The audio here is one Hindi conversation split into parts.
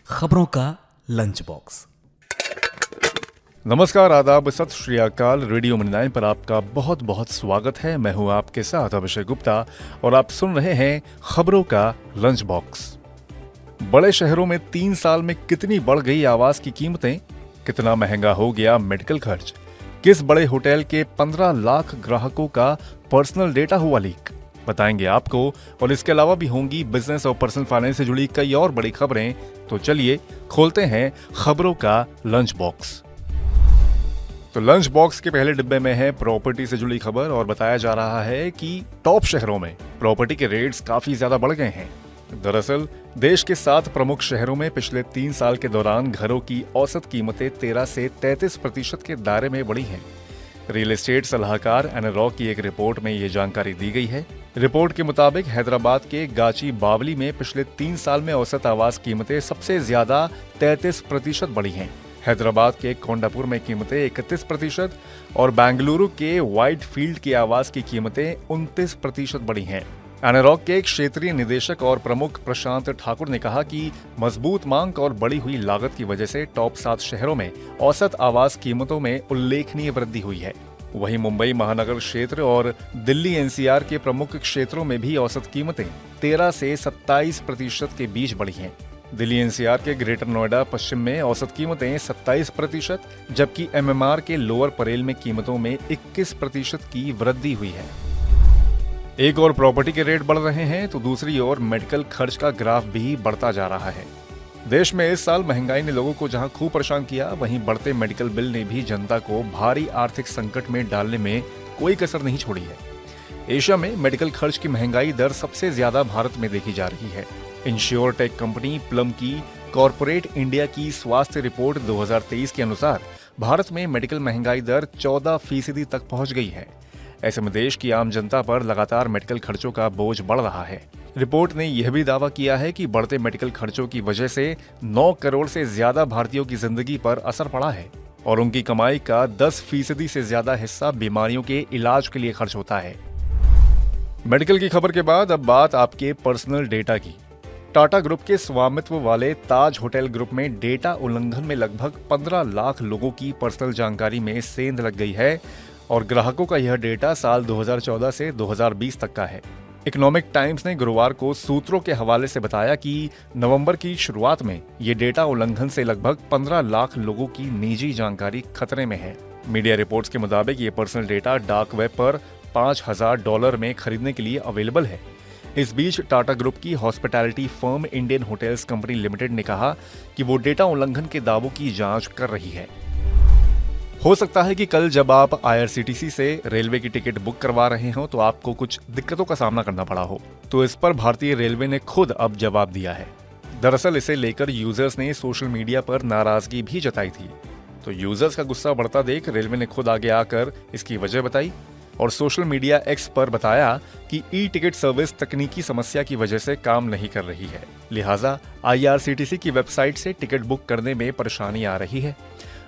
खबरों का लंच बॉक्स। नमस्कार, आदाब, सत श्री अकाल। रेडियो मननाइन पर आपका बहुत बहुत स्वागत है। मैं हूं आपके साथ अभिषेक गुप्ता और आप सुन रहे हैं खबरों का लंच बॉक्स। बड़े शहरों में 3 साल में कितनी बढ़ गई आवास की कीमतें, कितना महंगा हो गया मेडिकल खर्च, किस बड़े होटल के 15 लाख ग्राहकों का पर्सनल डेटा हुआ लीक, बताएंगे आपको। और इसके अलावा भी होंगी बिजनेस और पर्सनल फाइनेंस से जुड़ी कई और बड़ी खबरें। तो चलिए खोलते हैं खबरों का लंच बॉक्स। तो लंच बॉक्स के पहले डिब्बे में है प्रॉपर्टी से जुड़ी खबर और बताया जा रहा है कि टॉप शहरों में प्रॉपर्टी के रेट्स काफी ज्यादा बढ़ गए हैं। दरअसल देश के 7 प्रमुख शहरों में पिछले 3 साल के दौरान घरों की औसत कीमतें 13 से 33% के दायरे में बढ़ी हैं। रियल एस्टेट सलाहकार एनारॉक की एक रिपोर्ट में ये जानकारी दी गई है। रिपोर्ट के मुताबिक हैदराबाद के गाची बावली में पिछले 3 साल में औसत आवास कीमतें सबसे ज्यादा 33% बढ़ी हैं। हैदराबाद के कोंडापुर में कीमतें 31% और बेंगलुरु के व्हाइट फील्ड की आवास की कीमतें 29% बढ़ी हैं। एनारॉक के क्षेत्रीय निदेशक और प्रमुख प्रशांत ठाकुर ने कहा कि मजबूत मांग और बढ़ी हुई लागत की वजह से टॉप 7 शहरों में औसत आवास कीमतों में उल्लेखनीय वृद्धि हुई है। वहीं मुंबई महानगर क्षेत्र और दिल्ली एनसीआर के प्रमुख क्षेत्रों में भी औसत कीमतें 13 से 27% के बीच बढ़ी हैं। दिल्ली एनसीआर के ग्रेटर नोएडा पश्चिम में औसत कीमतें 27%, जबकि एमएमआर के लोअर परेल में कीमतों में 21% की वृद्धि हुई है। एक और प्रॉपर्टी के रेट बढ़ रहे हैं तो दूसरी ओर मेडिकल खर्च का ग्राफ भी बढ़ता जा रहा है। देश में इस साल महंगाई ने लोगों को जहां खूब परेशान किया, वहीं बढ़ते मेडिकल बिल ने भी जनता को भारी आर्थिक संकट में डालने में कोई कसर नहीं छोड़ी है। एशिया में मेडिकल खर्च की महंगाई दर सबसे ज्यादा भारत में देखी जा रही है। इंश्योरटेक कंपनी प्लम की कॉर्पोरेट इंडिया की स्वास्थ्य रिपोर्ट 2023 के अनुसार भारत में मेडिकल महंगाई दर 14% तक पहुंच गई है। ऐसे में देश की आम जनता पर लगातार मेडिकल खर्चों का बोझ बढ़ रहा है। रिपोर्ट ने यह भी दावा किया है कि बढ़ते मेडिकल खर्चों की वजह से 9 करोड़ से ज्यादा भारतीयों की जिंदगी पर असर पड़ा है और उनकी कमाई का 10% से ज्यादा हिस्सा बीमारियों के इलाज के लिए खर्च होता है। मेडिकल की खबर के बाद अब बात आपके पर्सनल डेटा की। टाटा ग्रुप के स्वामित्व वाले ताज होटल ग्रुप में डेटा उल्लंघन में लगभग 15 लाख लोगों की पर्सनल जानकारी में सेंध लग गई है और ग्राहकों का यह डेटा साल 2014 से 2020 तक का है। इकोनॉमिक टाइम्स ने गुरुवार को सूत्रों के हवाले से बताया कि नवंबर की शुरुआत में ये डेटा उल्लंघन से लगभग 15 लाख लोगों की निजी जानकारी खतरे में है। मीडिया रिपोर्ट्स के मुताबिक ये पर्सनल डेटा डार्क वेब पर $5,000 में खरीदने के लिए अवेलेबल है। इस बीच टाटा ग्रुप की hospitality firm Indian hotels company limited ने कहा कि वो डेटा उल्लंघन के दावों की जांच कर रही है। हो सकता है कि कल जब आप IRCTC से रेलवे की टिकट बुक करवा रहे हो तो आपको कुछ दिक्कतों का सामना करना पड़ा हो। तो इस पर भारतीय रेलवे ने खुद अब जवाब दिया है। दरअसल इसे लेकर यूजर्स ने सोशल मीडिया पर नाराजगी भी जताई थी। तो यूजर्स का गुस्सा बढ़ता देख रेलवे ने खुद आगे आकर इसकी वजह बताई और सोशल मीडिया X पर बताया कि ई-टिकट सर्विस तकनीकी समस्या की वजह से काम नहीं कर रही है, लिहाजा IRCTC की वेबसाइट से टिकट बुक करने में परेशानी आ रही है।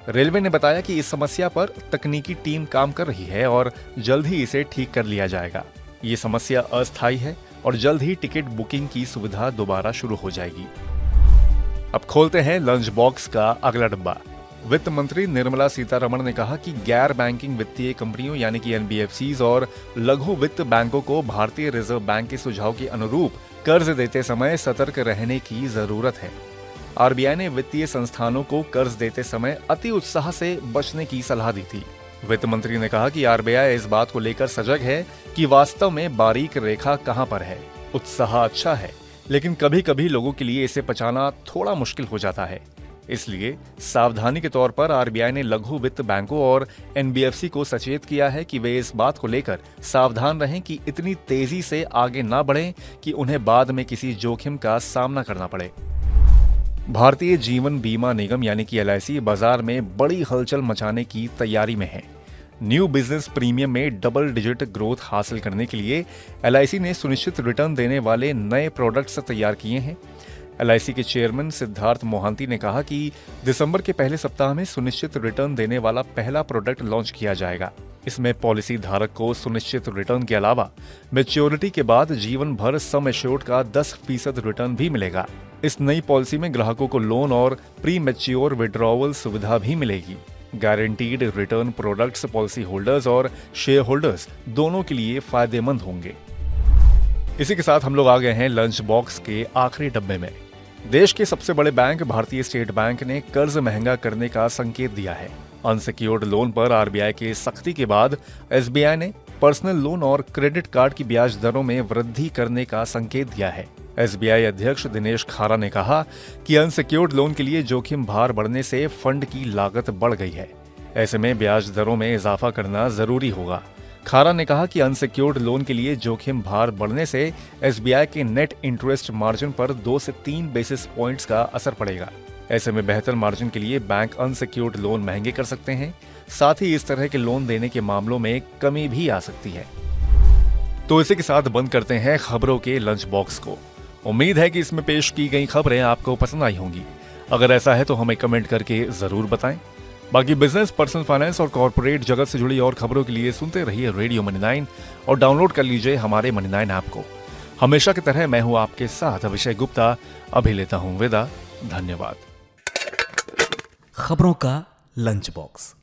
रेलवे ने बताया कि इस समस्या पर तकनीकी टीम काम कर रही है और जल्द ही इसे ठीक कर लिया जाएगा। ये समस्या अस्थायी है और जल्द ही टिकट बुकिंग की सुविधा दोबारा शुरू हो जाएगी। अब खोलते हैं लंच बॉक्स का अगला डिब्बा। वित्त मंत्री निर्मला सीतारमण ने कहा कि गैर बैंकिंग वित्तीय कंपनियों यानी कि NBFCs और लघु वित्त बैंकों को भारतीय रिजर्व बैंक के सुझाव के अनुरूप कर्ज देते समय सतर्क रहने की जरूरत है। RBI ने वित्तीय संस्थानों को कर्ज देते समय अति उत्साह से बचने की सलाह दी थी। वित्त मंत्री ने कहा कि RBI इस बात को लेकर सजग है कि वास्तव में बारीक रेखा कहां पर है। उत्साह अच्छा है, लेकिन कभी कभी लोगों के लिए इसे पचाना थोड़ा मुश्किल हो जाता है। इसलिए सावधानी के तौर पर RBI ने लघु वित्त बैंकों और NBFC को सचेत किया है कि वे इस बात को लेकर सावधान रहें कि इतनी तेजी से आगे ना बढ़ें कि उन्हें बाद में किसी जोखिम का सामना करना पड़े। भारतीय जीवन बीमा निगम यानी कि LIC बाजार में बड़ी हलचल मचाने की तैयारी में है। न्यू बिजनेस प्रीमियम में डबल डिजिट ग्रोथ हासिल करने के लिए LIC ने सुनिश्चित रिटर्न देने वाले नए प्रोडक्ट्स तैयार किए हैं। LIC के चेयरमैन सिद्धार्थ मोहांती ने कहा कि दिसंबर के पहले सप्ताह में सुनिश्चित रिटर्न देने वाला पहला प्रोडक्ट लॉन्च किया जाएगा। इसमें पॉलिसी धारक को सुनिश्चित रिटर्न के अलावा मैच्योरिटी के बाद जीवन भर सम एश्योर्ड का 10% रिटर्न भी मिलेगा। इस नई पॉलिसी में ग्राहकों को लोन और प्री मैच्योर विड्रॉवल सुविधा भी मिलेगी। Guaranteed return products policy holders और शेयर होल्डर्स दोनों के लिए फायदेमंद होंगे। इसी के साथ हम लोग आ गए हैं लंच बॉक्स के आखिरी डब्बे में। देश के सबसे बड़े बैंक भारतीय स्टेट बैंक ने कर्ज महंगा करने का संकेत दिया है। अनसिक्योर्ड लोन पर आरबीआई की सख्ती के बाद एसबीआई ने पर्सनल लोन और क्रेडिट कार्ड की ब्याज दरों में वृद्धि करने का संकेत दिया है। एसबीआई अध्यक्ष दिनेश खारा ने कहा कि अनसिक्योर्ड लोन के लिए जोखिम भार बढ़ने से फंड की लागत बढ़ गई है। ऐसे में ब्याज दरों में इजाफा करना जरूरी होगा। खारा ने कहा कि अनसिक्योर्ड लोन के लिए जोखिम भार बढ़ने से एसबीआई के नेट इंटरेस्ट मार्जिन पर 2 से 3 बेसिस पॉइंट्स का असर पड़ेगा। ऐसे में बेहतर मार्जिन के लिए बैंक अनसिक्योर्ड लोन महंगे कर सकते हैं। साथ ही इस तरह के लोन देने के मामलों में कमी भी आ सकती है। तो इसी के साथ बंद करते हैं खबरों के लंच बॉक्स को। उम्मीद है कि इसमें पेश की गई खबरें आपको पसंद आई होंगी। अगर ऐसा है तो हमें कमेंट करके जरूर बताएं। बाकी बिजनेस, पर्सनल फाइनेंस और कॉर्पोरेट जगत से जुड़ी और खबरों के लिए सुनते रहिए रेडियो मनी 9 और डाउनलोड कर लीजिए हमारे मनी 9 ऐप को। हमेशा की तरह मैं हूं आपके साथ अभिषेक गुप्ता। अभी लेता हूं विदा। धन्यवाद। खबरों का लंच बॉक्स।